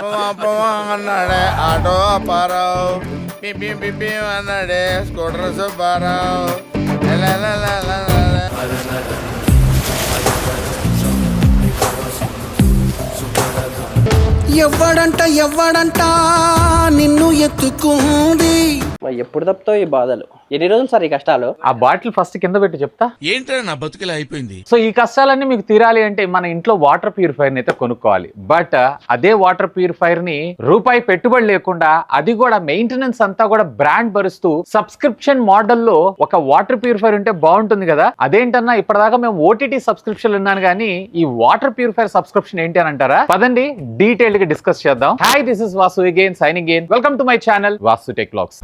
అన్నాడే auto Apparao, PP PP అన్నాడే scooter Subbarao. ఎవ్వడంట నిన్ను ఎత్తుకుంది. ఎప్పుడు తప్పుతావు ఈ బాధలు? ఎన్ని రోజులు సార్ ఈ కష్టాలు? ఆ బాటిల్ ఫస్ట్ కింద పెట్టి చెప్తా. ఏంట్రా నా బతుకులా అయిపోయింది. సో ఈ కష్టాలన్నీ మీకు తీరాలి అంటే మన ఇంట్లో వాటర్ ప్యూరిఫైర్ అయితే కొనుక్కోవాలి. బట్ అదే వాటర్ ప్యూరిఫైర్ ని రూపాయి పెట్టుబడి లేకుండా, అది కూడా మెయింటెనెన్స్ అంతా కూడా బ్రాండ్ భరుస్తూ సబ్స్క్రిప్షన్ మోడల్లో ఒక వాటర్ ప్యూరిఫైర్ ఉంటే బాగుంటుంది కదా. అదేంటన్నా ఇప్పటిదాకా మేము ఓటీటీ సబ్స్క్రిప్షన్ ఉన్నాను కానీ ఈ వాటర్ ప్యూరిఫైర్ సబ్స్క్రిప్షన్ ఏంటి అని అంటారా? పదండి డీటెయిల్ గా డిస్కస్ చేద్దాం. Hi, this is Vasu again signing again. Welcome to my channel Vasu tech vlogs.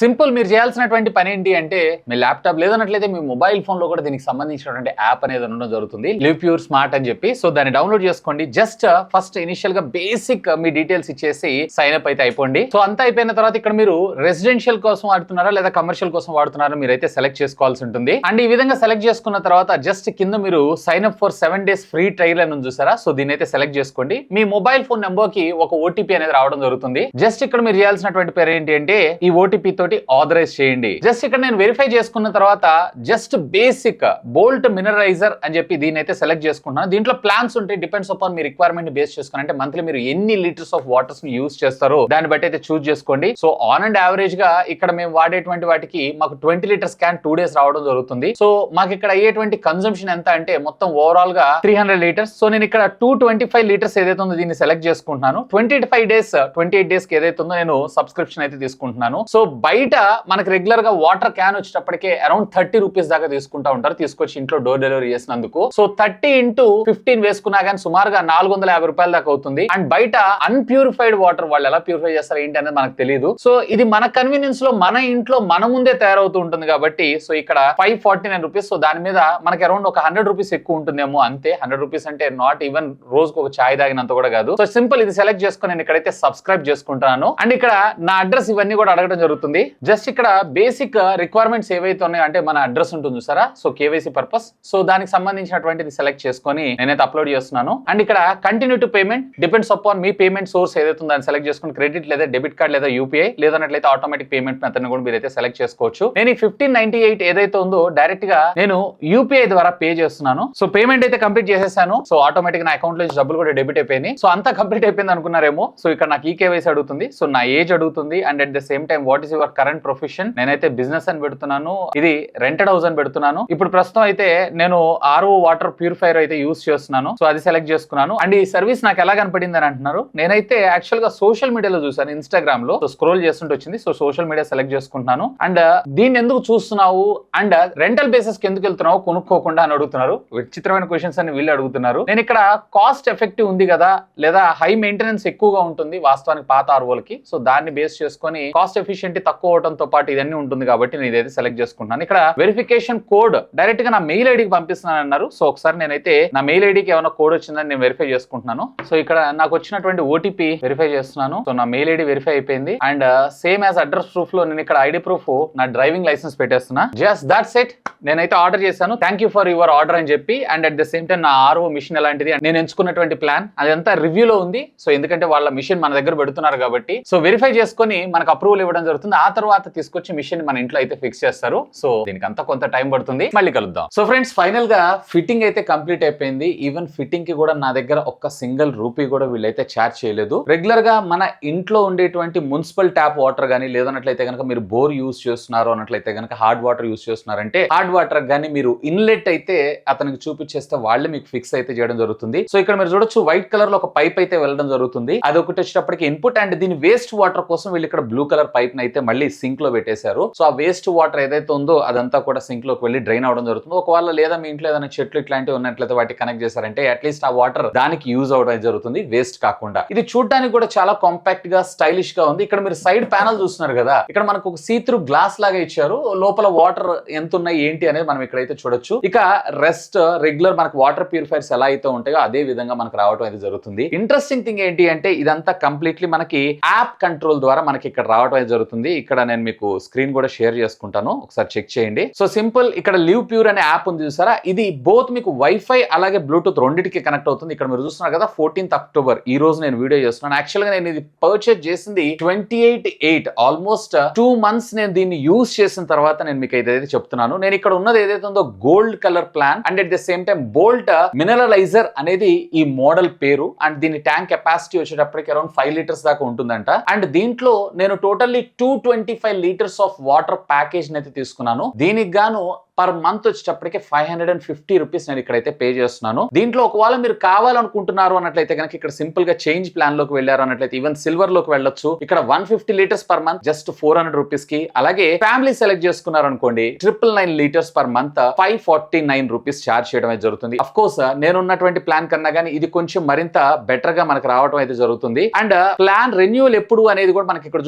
Simple, మీరు చేయాల్సినటువంటి పని ఏంటి అంటే మీ ల్యాప్టాప్ లేదన్నట్లయితే మీ మొబైల్ ఫోన్ లో కూడా దీనికి సంబంధించినటువంటి యాప్ అనేది ఉండడం జరుగుతుంది, లివ్ ప్యూర్ స్మార్ట్ అని చెప్పి. సో దాన్ని డౌన్లోడ్ చేసుకోండి. జస్ట్ ఫస్ట్ ఇనిషియల్ గా బేసిక్ మీ డీటెయిల్స్ ఇచ్చేసి సైన్ అప్ అయితే అయిపోండి. సో అంతా అయిపోయిన తర్వాత ఇక్కడ మీరు రెసిడెన్షియల్ కోసం వాడుతున్నారా లేదా కమర్షియల్ కోసం వాడుతున్నారా మీరైతే సెలెక్ట్ చేసుకోవాల్సి ఉంటుంది. అండ్ ఈ విధంగా సెలెక్ట్ చేసుకున్న తర్వాత జస్ట్ కింద మీరు sign up for 7 days free trial అని చూసారా? సో దీన్ని అయితే సెలెక్ట్ చేసుకోండి. మీ మొబైల్ ఫోన్ నెంబర్ కి ఒక ఓటీపీ అనేది రావడం జరుగుతుంది. జస్ట్ ఇక్కడ మీరు చేయాల్సినటువంటి పేరు ఏంటి అంటే ఈ ఓటీపీ తోటి ఆథరైజ్ చేయండి. జస్ట్ ఇక్కడ నేను వెరిఫై చేసుకున్న తర్వాత జస్ట్ బేసిక్ బోల్ట్ మినరైజర్ అని చెప్పి దీని అయితే సెలెక్ట్ చేసుకుంటున్నాను. దీంట్లో ప్లాన్స్ ఉంటాయి, depends upon me requirement base చేసుకుని, అంటే మంత్లీ మీరు ఎన్ని లీటర్స్ ఆఫ్ వాటర్స్ ని యూజ్ చేస్తారో దాన్ని బట్టి అయితే చూస్ చేసుకోండి. సో ఆన్ అండ్ యావరేజ్ గా ఇక్కడ మేము వాడేటువంటి వాటికి మాకు 20 లీటర్స్ క్యాన్ 2 days రావడం జరుగుతుంది. సో మాకు ఇక్కడ అయ్యేటువంటి కన్సంప్షన్ ఎంత అంటే మొత్తం ఓవరాల్ గా 300 లీటర్స్. సో నేను ఇక్కడ 225 లీటర్స్ ఏదైతే ఉందో దీన్ని సెలెక్ట్ చేసుకుంటున్నాను. 28 days కి ఏదైతే ఉందో నేను సబ్స్క్రిప్షన్ అయితే తీసుకుంటున్నాను. సో బయట మనకి రెగ్యులర్ గా వాటర్ క్యాన్ వచ్చేటప్పటికే అరౌండ్ 30 రూపీస్ దాకా తీసుకుంటా ఉంటారు, తీసుకొచ్చి ఇంట్లో డోర్ డెలివరీ చేసినందుకు. సో 30 into 15 వేసుకున్నా కానీ సుమారుగా 450 రూపాయల దాకా అవుతుంది. అండ్ బయట అన్ప్యూరిఫైడ్ వాటర్ వాళ్ళు ఎలా ప్యూరిఫై చేస్తారు ఏంటి అనేది మనకు తెలియదు. సో ఇది మన కన్వీనియన్స్ లో మన ఇంట్లో మన ముందే తయారవుతూ ఉంటుంది కాబట్టి సో ఇక్కడ 549 రూపీస్. సో దాని మీద మనకి అరౌండ్ ఒక 100 రూపీస్ ఎక్కువ ఉంటుందేమో, అంతే. 100 రూపీస్ అంటే నాట్ ఈవెన్ రోజుకు ఒక ఛాయ్ తాగినంత కూడా కాదు. సో సింపుల్, ఇది సెలెక్ట్ చేసుకుని నేను ఇక్కడైతే సబ్స్క్రైబ్ చేసుకుంటాను. అండ్ ఇక్కడ నా అడ్రస్ ఇవన్నీ కూడా అడగడం జరుగుతుంది. జస్ట్ ఇక్కడ బేసిక్ రిక్వైర్మెంట్స్ ఏవైతే ఉన్నాయో అంటే మన అడ్రస్ ఉంటుంది చూసారా? So KYC purpose. సో దానికి సంబంధించినటువంటిది సెలెక్ట్ చేసుకొని నేనైతే అప్లోడ్ చేస్తున్నాను. అండ్ ఇక్కడ continue to payment, depends upon me payment source ఏదైతే ఉందో దాన్ని సెలెక్ట్ చేసుకుని క్రెడిట్ లేదా డెబిట్ కార్డ్ లేదా యూపీఐ లేదన్నట్లయితే ఆటోమేటిక్ పేమెంట్ మెథడ్ కూడా మీరైతే సెలెక్ట్ చేసుకోవచ్చు. నేను ఈ 1598 ఏదైతే ఉందో డైరెక్ట్ గా నేను యూపీఐ ద్వారా పే చేస్తున్నాను. సో పేమెంట్ అయితే కంప్లీట్ చేసేసాను. సో ఆటోమేటిక్ నా అకౌంట్ లో డబ్బులు కూడా డెబిట్ అయిపోయినాయి. సో అంతా కంప్లీట్ అయిపోయింది అనుకున్నారేమో. సో ఇక్కడ నాకు ఈ కేవైసీ అడుగుతుంది, సో నా ఏజ్ అడుగుతుంది, and at the same time what is your current profession. నేనైతే బిజినెస్ అని పెడుతున్నాను, ఇది రెంటెడ్ హౌస్ అని పెడుతున్నాను. ఇప్పుడు ప్రస్తుతం అయితే నేను ఆర్ఓ వాటర్ ప్యూరిఫైర్ అయితే యూస్ చేస్తున్నాను. సో అది సెలెక్ట్ చేసుకున్నాను. అండ్ ఈ సర్వీస్ నాకు ఎలా కనపడింది అని అంటున్నారు. నేనైతే యాక్చువల్ గా సోషల్ మీడియాలో చూసాను, ఇన్స్టాగ్రామ్ లో. సో స్క్రోల్ చేస్తుంటే వచ్చింది. సో సోషల్ మీడియా సెలెక్ట్ చేసుకుంటున్నాను. అండ్ దీన్ని ఎందుకు చూస్తున్నావు అండ్ రెంటల్ బేసిస్ కి ఎందుకు వెళ్తున్నావు కొనుక్కోకుండా అని అడుగుతున్నారు. విచిత్రమైన క్వశ్చన్స్ అని వీళ్ళు అడుగుతున్నారు. నేను ఇక్కడ కాస్ట్ ఎఫెక్టివ్ ఉంది కదా లేదా హై మెయింటెనెన్స్ ఎక్కువగా ఉంటుంది వాస్తవానికి పాత ఆర్ఓలకి. సో దాన్ని బేస్ చేసుకొని కాస్ట్ ఎఫిషియెంట్ తక్కువ అవడంతో పాటు ఇదన్నీ ఉంటుంది కాబట్టి నేను ఇదైతే సెలెక్ట్ చేసుకుంటున్నాను. ఇక్కడ వెరిఫికేషన్ కోడ్ డైరెక్ట్ గా నా మెయిల్ ఐడికి పంపిస్తున్నాను అన్నారు. సో ఒకసారి నేనైతే నా మెయిల్ ఐడికి ఏమైనా కోడ్ వచ్చిందని నేను వెరిఫై చేసుకుంటున్నాను. సో ఇక్కడ నాకు వచ్చినటువంటి ఓటీపీ వెరిఫై చేస్తున్నాను. సో నా మెయిల్ ఐడి వెరిఫై అయిపోయింది. And same as address proof లో నేను ఇక్కడ ఐడి ప్రూఫ్ నా డ్రైవింగ్ లైసెన్స్ పెట్టేస్తున్నా. Just that's it. నేనైతే ఆర్డర్ చేశాను. Thank you for your order అని చెప్పి. And at the same time నా ఆర్ఓ మిషన్ ఎలాంటిది నేను ఎంచుకున్నటువంటి ప్లాన్ అదంతా రివ్యూలో ఉంది. సో ఎందుకంటే వాళ్ళ మిషన్ మన దగ్గర పెడుతున్నారు కాబట్టి సో వెరిఫై చేసుకొని మనకు అప్రూవల్ ఇవ్వడం జరుగుతుంది. ఆ తర్వాత తీసుకొచ్చి మిషన్ మన ఇంట్లో అయితే ఫిక్స్ చేస్తారు. సో దీనికి అంతా కొంత టైం పడుతుంది. మళ్ళీ కలుద్దాం. సో ఫ్రెండ్స్, ఫైనల్ గా ఫిట్టింగ్ అయితే కంప్లీట్ అయిపోయింది. ఈవెన్ ఫిట్టింగ్ కి కూడా నా దగ్గర ఒక్క సింగిల్ రూపీ కూడా వీళ్ళైతే చార్జ్ చేయలేదు. రెగ్యులర్ గా మన ఇంట్లో ఉండేటువంటి మున్సిపల్ ట్యాప్ వాటర్ గానీ లేదన్నట్లయితే కనుక మీరు బోర్ యూజ్ చేస్తున్నారు అన్నట్లయితే కనుక హార్డ్ వాటర్ యూజ్ చేస్తున్నారంటే హార్డ్ వాటర్ గానీ మీరు ఇన్లెట్ అయితే అతనికి చూపించేస్తే వాళ్ళే మీకు ఫిక్స్ అయితే చేయడం జరుగుతుంది. సో ఇక్కడ మీరు చూడొచ్చు వైట్ కలర్ లో ఒక పైప్ అయితే వెళ్ళడం జరుగుతుంది. అది ఒకటి వచ్చేటప్పటికి ఇన్పుట్. అండ్ దీని వేస్ట్ వాటర్ కోసం వీళ్ళు ఇక్కడ బ్లూ కలర్ పైప్ అయితే మళ్ళీ సింక్ లో పెట్టేశారు. సో ఆ వేస్ట్ వాటర్ ఏదైతే ఉందో అదంతా కూడా సింక్ లోకి వెళ్ళి డ్రైన్ అవడం జరుగుతుంది. ఒకవేళ లేదా మీ ఇంట్లో ఏదైనా చెట్లు ఇట్లాంటివి ఉన్నట్లయితే వాటికి కనెక్ట్ చేశారంటే అట్లీస్ట్ ఆ వాటర్ దానికి యూజ్ అవడం జరుగుతుంది, వేస్ట్ కాకుండా. ఇది చూడడానికి కూడా చాలా కాంపాక్ట్ గా స్టైలిష్ గా ఉంది. ఇక్కడ మీరు సైడ్ ప్యానల్ చూస్తున్నారు కదా, ఇక్కడ మనకు ఒక సీత్రూ గ్లాస్ లాగా ఇచ్చారు. లోపల వాటర్ ఎంత ఉన్నాయి ఏంటి అనేది మనం ఇక్కడైతే చూడొచ్చు. ఇక రెస్ట్ రెగ్యులర్ మనకు వాటర్ ప్యూరిఫైర్స్ ఎలా అయితే ఉంటాయో అదే విధంగా మనకు రావడం అయితే జరుగుతుంది. ఇంట్రెస్టింగ్ థింగ్ ఏంటి అంటే ఇదంతా కంప్లీట్లీ మనకి యాప్ కంట్రోల్ ద్వారా మనకి ఇక్కడ రావడం అయితే జరుగుతుంది. ఇక్కడ నేను మీకు స్క్రీన్ కూడా షేర్ చేసుకుంటాను, ఒకసారి చెక్ చేయండి. సో సింపుల్, ఇక్కడ లివ్ ప్యూర్ అనే యాప్ ఉంది చూసారా, ఇది బోత్ మీకు వైఫై అలాగే బ్లూటూత్ రెండింటికి కనెక్ట్ అవుతుంది. ఇక్కడ మీరు చూస్తున్నారు కదా 14th అక్టోబర్ ఈ రోజు నేను వీడియో చేస్తున్నాను. యాక్చువల్ గా నేను ఇది పర్చేజ్ చేసింది 28/8, ఆల్మోస్ట్ 2 months నేను దీన్ని యూజ్ చేసిన తర్వాత నేను మీకు ఏదైతే చెప్తున్నాను. నేను ఇక్కడ ఉన్నది ఏదైతే ఉందో gold colour plan and at the same time bolt mineraliser అనేది ఈ మోడల్ పేరు. అండ్ దీని ట్యాంక్ కెపాసిటీ వచ్చేటప్పటికి అరౌండ్ 5 liters దాకా ఉంటుందంట. అండ్ దీంట్లో నేను totally 225 liters of water package అయితే తీసుకున్నాను. దీనికి గాను పర్ మంత్ వచ్చేటప్పటికి 550 rupees నేను ఇక్కడైతే పే చేస్తున్నాను. దీంట్లో ఒకవేళ మీరు కావాలనుకుంటున్నారు అన్నట్లయితే కనుక ఇక్కడ సింపుల్ గా చేంజ్ ప్లాన్ లోకి వెళ్ళారు అన్నట్లయితే ఈవెన్ సిల్వర్ లోకి వెళ్ళొచ్చు. ఇక్కడ 150 liters per month just 400 rupees కి. అలాగే ఫ్యామిలీ సెలెక్ట్ చేసుకున్నారు అనుకోండి 999 liters per month 549 rupees charge చేయడం అయితే జరుగుతుంది. అఫ్ కోర్స్ నేను ఉన్నటువంటి ప్లాన్ కన్నా కానీ ఇది కొంచెం మరింత బెటర్ గా మనకు రావడం అయితే జరుగుతుంది. అండ్ ప్లాన్ రెన్యూవల్ ఎప్పుడు అనేది కూడా మనకి ఇక్కడ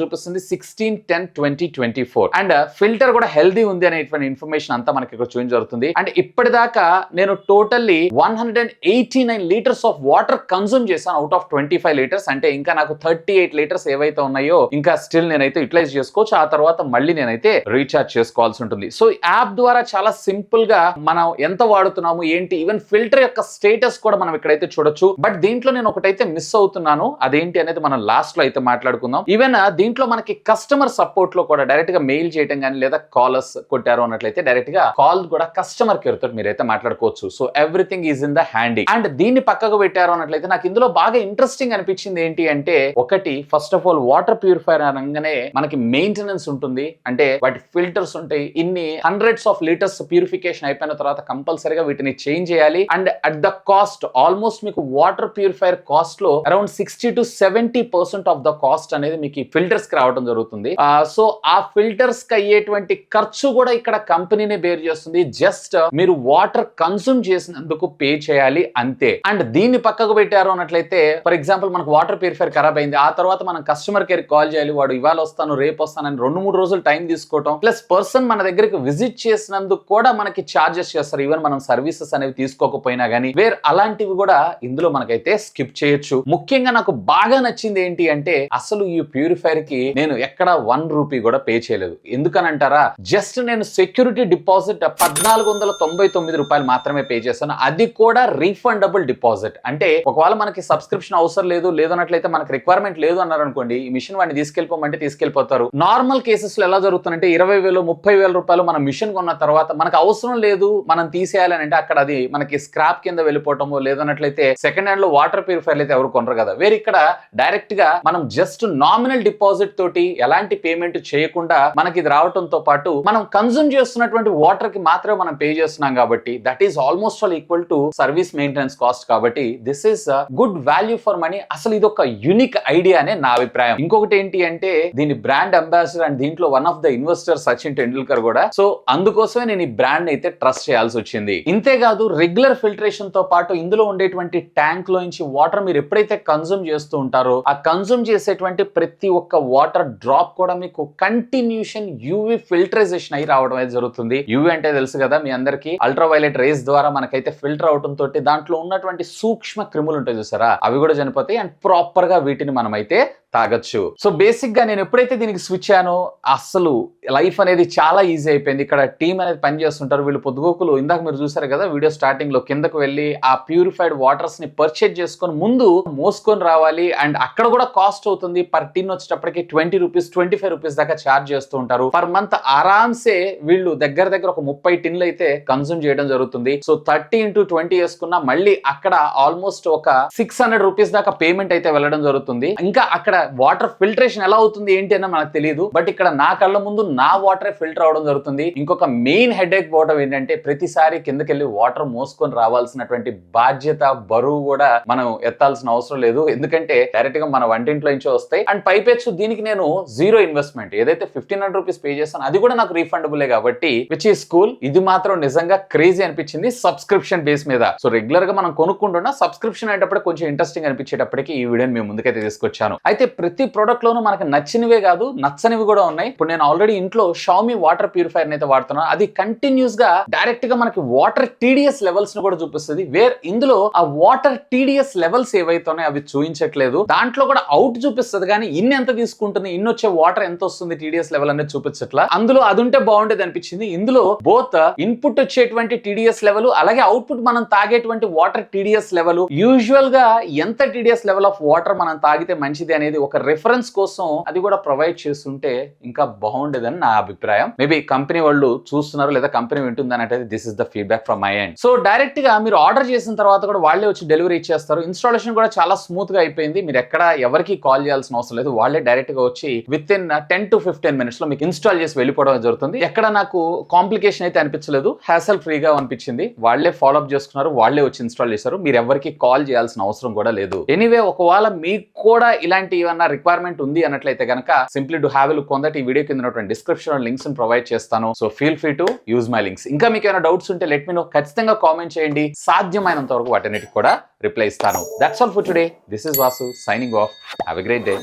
చూపిస్తుంది 16/10/2024. అండ్ ఫిల్టర్ కూడా హెల్దీ ఉంది అనేటువంటి ఇన్ఫర్మేషన్ అంతా మనకి ఇక్కడ చూపించడం జరుగుతుంది. అండ్ ఇప్పటిదాకా నేను totally 189 liters of water consume చేశాను అవుట్ ఆఫ్ 25 liters. అంటే ఇంకా నాకు 38 liters ఏవైతే ఉన్నాయో ఇంకా స్టిల్ నేనైతే యూటిలైజ్ చేసుకోవచ్చు. ఆ తర్వాత మళ్ళీ నేనైతే రీఛార్జ్ చేసుకోవాల్సి ఉంటుంది. సో యాప్ ద్వారా చాలా సింపుల్ గా మనం ఎంత వాడుతున్నాము ఏంటి, ఈవెన్ ఫిల్టర్ యొక్క స్టేటస్ కూడా మనం ఇక్కడైతే చూడొచ్చు. బట్ దీంట్లో నేను ఒకటైతే మిస్ అవుతున్నాను, అదేంటి అనేది మనం లాస్ట్ లో అయితే మాట్లాడుకుందాం. ఈవెన్ దీంట్లో మనకి కస్టమర్ సపోర్ట్ లో కూడా డైరెక్ట్ గా మెయిల్ చేయడం కానీ లేదా కాలర్స్ కొట్టారు అన్నట్లయితే డైరెక్ట్ గా కాల్ కూడా కస్టమర్ కేర్ తోటి మీరైతే మాట్లాడుకోవచ్చు. So everything is in the handy. And దీన్ని పక్కకు పెట్టారు అన్నట్లయితే నాకు ఇందులో బాగా ఇంట్రెస్టింగ్ అనిపించింది ఏంటి అంటే, ఒకటి first of all water purifier అనగానే మనకి మెయింటెనెన్స్ ఉంటుంది. అంటే వాటి ఫిల్టర్స్ ఉంటాయి, ఇన్ని హండ్రెడ్స్ ఆఫ్ లీటర్స్ ప్యూరిఫికేషన్ అయిపోయిన తర్వాత కంపల్సరీగా వీటిని చేంజ్ చేయాలి. And at the cost almost మీకు వాటర్ ప్యూరిఫైర్ కాస్ట్ లో around 60 to 70% of the cost అనేది మీకు ఫిల్టర్స్ కి రావడం జరుగుతుంది. సో ఆ ఫిల్టర్స్ కి అయ్యేటువంటి ఖర్చు కూడా ఇక్కడ కంపెనీనే బేర్ చేస్తుంది. జస్ట్ మీరు వాటర్ కన్సూమ్ చేసినందుకు పే చేయాలి అంతే. అండ్ దీన్ని పక్కకు పెట్టారు అన్నట్లయితే ఫర్ ఎగ్జాంపుల్ మనకు వాటర్ ప్యూరిఫైర్ ఖరాబ్ అయింది, ఆ తర్వాత మనం కస్టమర్ కేర్ కాల్ చేయాలి, వాడు ఇవాళ వస్తాను రేపు వస్తానని 2-3 రోజులు టైం తీసుకోవటం, ప్లస్ పర్సన్ మన దగ్గరికి విజిట్ చేసినందుకు కూడా మనకి చార్జెస్ చేస్తారు ఈవెన్ మనం సర్వీసెస్ అనేవి తీసుకోకపోయినా గానీ. అలాంటివి కూడా ఇందులో మనకైతే స్కిప్ చేయొచ్చు. ముఖ్యంగా నాకు బాగా నచ్చింది ఏంటి అంటే అసలు ఈ ప్యూరిఫైర్ కి నేను ఎక్కడ 1 rupee కూడా పే చేయలేదు. ఎందుకనంటారా, జస్ట్ నేను సెక్యూరిటీ డిపాజిట్ 1499 రూపాయలు మాత్రమే పే చేశాను. అది కూడా రీఫండబుల్ డిపాజిట్. అంటే ఒకవేళ మనకి సబ్స్క్రిప్షన్ అవసరం లేదన్నట్లయితే మనకి రిక్వైర్మెంట్ లేదు అన్నారు అనుకోండి, ఈ మిషన్ వాడిని తీసుకెళ్ళిపోమంటే తీసుకెళ్ళిపోతారు. నార్మల్ కేసెస్ లో ఎలా జరుగుతుందంటే 20,000-30,000 రూపాయలు మనం మిషన్ కొన్న తర్వాత మనకు అవసరం లేదు మనం తీసేయాలని అంటే అక్కడ అది మనకి స్క్రాప్ కింద వెళ్ళిపోవటము, లేదన్నట్లయితే సెకండ్ హ్యాండ్ లో వాటర్ ప్యూరిఫైర్లు అయితే ఎవరు కొనరు కదా. వేరే ఇక్కడ డైరెక్ట్ గా మనం జస్ట్ నామినల్ డిపాజిట్ తోటి ఎలాంటి పేమెంట్ చేయకుండా మనకి ఇది రావడంతో పాటు మనం కన్సూమ్ చేస్తున్నటువంటి వాటర్ కి మాత్రమే మనం పే చేస్తున్నాం కాబట్టి that is almost all equal to service maintenance cost. కాబట్టి this is good value for money. అసలు ఇది ఒక యూనిక్ ఐడియా అనే నా అభిప్రాయం. ఇంకొకటి ఏంటి అంటే దీని బ్రాండ్ అంబాసిడర్ అండ్ దీంట్లో one of the investor Sachin Tendulkar కూడా. సో అందుకోసమే నేను ఈ బ్రాండ్ అయితే ట్రస్ట్ చేయాల్సి వచ్చింది. ఇంతేకాదు రెగ్యులర్ ఫిల్టరేషన్ తో పాటు ఇందులో ఉండేటువంటి ట్యాంక్ లో నుంచి వాటర్ మీరు ఎప్పుడైతే కన్సూమ్ చేస్తూ ఉంటారో ఆ కన్సూమ్ చేసేటువంటి ప్రతి ఒక్క వాటర్ డ్రాప్ కూడా మీకు కంటిన్యూషన్ యూవీ ఫిల్టరైజేషన్ అయి రావడం అయితే జరుగుతుంది. యూవీ అంటే తెలుసు కదా మీ అందరికి, అల్ట్రావైలెట్ రేస్ ద్వారా మనకైతే ఫిల్టర్ అవటం తోటి దాంట్లో ఉన్నటువంటి సూక్ష్మ క్రిములు ఉంటాయి చూసారా, అవి కూడా చనిపోతాయి. అండ్ ప్రాపర్ గా వీటిని మనమైతే తాగొచ్చు. సో బేసిక్ గా నేను ఎప్పుడైతే దీనికి స్విచ్ అయ్యానో అసలు లైఫ్ అనేది చాలా ఈజీ అయిపోయింది. ఇక్కడ టీమ్ అనేది పని చేస్తుంటారు వీళ్ళు పొద్దుగోకులు. ఇందాక మీరు చూసారు కదా వీడియో స్టార్టింగ్ లో కిందకు వెళ్ళి ఆ ప్యూరిఫైడ్ వాటర్స్ ని పర్చేజ్ చేసుకొని ముందు మోసుకొని రావాలి. అండ్ అక్కడ కూడా కాస్ట్ అవుతుంది. పర్ టిన్ వచ్చేటప్పటికి 20 రూపీస్ 25 రూపీస్ దాకా ఛార్జ్ చేస్తూ ఉంటారు. పర్ మంత్ ఆరామ్సే వీళ్ళు దగ్గర ఒక 30 టిన్లు అయితే కన్సూమ్ చేయడం జరుగుతుంది. సో 30 into 20 వేసుకున్నా మళ్ళీ అక్కడ ఆల్మోస్ట్ ఒక 600 రూపీస్ దాకా పేమెంట్ అయితే వెళ్ళడం జరుగుతుంది. ఇంకా అక్కడ వాటర్ ఫిల్టరేషన్ ఎలా అవుతుంది ఏంటి అని మనకు తెలియదు. బట్ ఇక్కడ నా కళ్ళ ముందు నా వాటర్ ఫిల్టర్ అవడం జరుగుతుంది. ఇంకొక మెయిన్ హెడేక్ పోవడం ఏంటంటే ప్రతిసారి కిందకెళ్ళి వాటర్ మోసుకొని రావాల్సినటువంటి బాధ్యత బరువు కూడా మనం ఎత్తాల్సిన అవసరం లేదు. ఎందుకంటే డైరెక్ట్ గా మన వంటింట్లో నుంచే వస్తాయి. అండ్ పైపెచ్చు దీనికి నేను జీరో ఇన్వెస్ట్మెంట్ ఏదైతే 1500 రూపీస్ పే చేస్తాను అది కూడా నాకు రీఫండబుల్ కాబట్టి విచ్ ఈస్ కూల్. ఇది మాత్రం నిజంగా క్రేజీ అనిపించింది సబ్స్క్రిప్షన్ బేస్ మీద. సో రెగ్యులర్ గా మనం కొనుక్కుంటున్నా సబ్స్క్రిప్షన్ అయ్యేటప్పుడు కొంచెం ఇంట్రెస్టింగ్ అనిపించేటప్పటికి ఈ వీడియోని మేము ముందుకైతే తీసుకొచ్చాను. అయితే ప్రతి ప్రోడక్ట్ లోనూ మనకి నచ్చినవే కాదు నచ్చనివి కూడా ఉన్నాయి. ఇప్పుడు నేను ఆల్రెడీ ఇంట్లో Xiaomi వాటర్ ప్యూరిఫైర్ అయితే వాడుతున్నాను. అది కంటిన్యూస్ గా డైరెక్ట్ గా మనకి వాటర్ TDS లెవెల్స్ ను కూడా చూపిస్తుంది. ఇందులో ఆ వాటర్ TDS లెవెల్స్ ఏవైతే ఉన్నాయో అవి చూపించట్లేదు. దాంట్లో కూడా అవుట్ చూపిస్తుంది కానీ ఇన్ని ఎంత తీసుకుంటుంది, ఇన్ని వచ్చే వాటర్ ఎంత వస్తుంది TDS లెవెల్ అనేది చూపించట్లా. అందులో అది ఉంటే బాగుండేది అనిపించింది. ఇందులో బోత్ ఇన్పుట్ వచ్చేటువంటి TDS లెవెల్ అలాగే అవుట్పుట్ మనం తాగేటువంటి వాటర్ TDS లెవెల్, యూజువల్ గా ఎంత TDS లెవెల్ ఆఫ్ వాటర్ మనం తాగితే మంచిది అనేది ఒక రిఫరెన్స్ కోసం అది కూడా ప్రొవైడ్ చేస్తుంటే ఇంకా బాగుండేదని నా అభిప్రాయం. మేబీ కంపెనీ వాళ్ళు చూస్తున్నారు లేదా కంపెనీ వింటుందని అంటే this is the feedback from my end. So direct గా మీరు ఆర్డర్ చేసిన తర్వాత కూడా వాళ్ళే వచ్చి డెలివరీ ఇచ్చేస్తారు. ఇన్స్టాలేషన్ కూడా చాలా స్మూత్ గా అయిపోయింది. మీరు ఎక్కడ ఎవరికి కాల్ చేయాల్సిన అవసరం లేదు. వాళ్ళే డైరెక్ట్ గా వచ్చి విత్ ఇన్ 10 to 15 minutes లో మీకు ఇన్స్టాల్ చేసి వెళ్ళిపోవడం జరుగుతుంది. ఎక్కడ నాకు కాంప్లికేషన్ అయితే అనిపించలేదు, హ్యాసల్ ఫ్రీగా అనిపించింది. వాళ్ళే ఫాలో అప్ చేసుకున్నారు, వాళ్ళే వచ్చి ఇన్స్టాల్ చేశారు. మీరు ఎవరికి కాల్ చేయాల్సిన అవసరం కూడా లేదు. ఎనీవే ఒకవేళ మీకు కూడా ఇలాంటి ఏమన్నా రిక్వైర్మెంట్ ఉంది అన్నట్లయితే కనుక simply to have a look on that. ఈ వీడియో కింద ఉన్నటువంటి డిస్క్రిప్షన్ లింక్స్ ప్రొవైడ్ చేస్తాను. So feel free to use my links. ఇంకా మీకు ఏమైనా డౌట్స్ ఉంటే లెట్ మీ నో, ఖచ్చితంగా కామెంట్ చేయండి. సాధ్యమైనంత వరకు వాటన్నిటికి కూడా రిప్లై ఇస్తాను. That's all for today. This is Vasu signing off. Have a great day.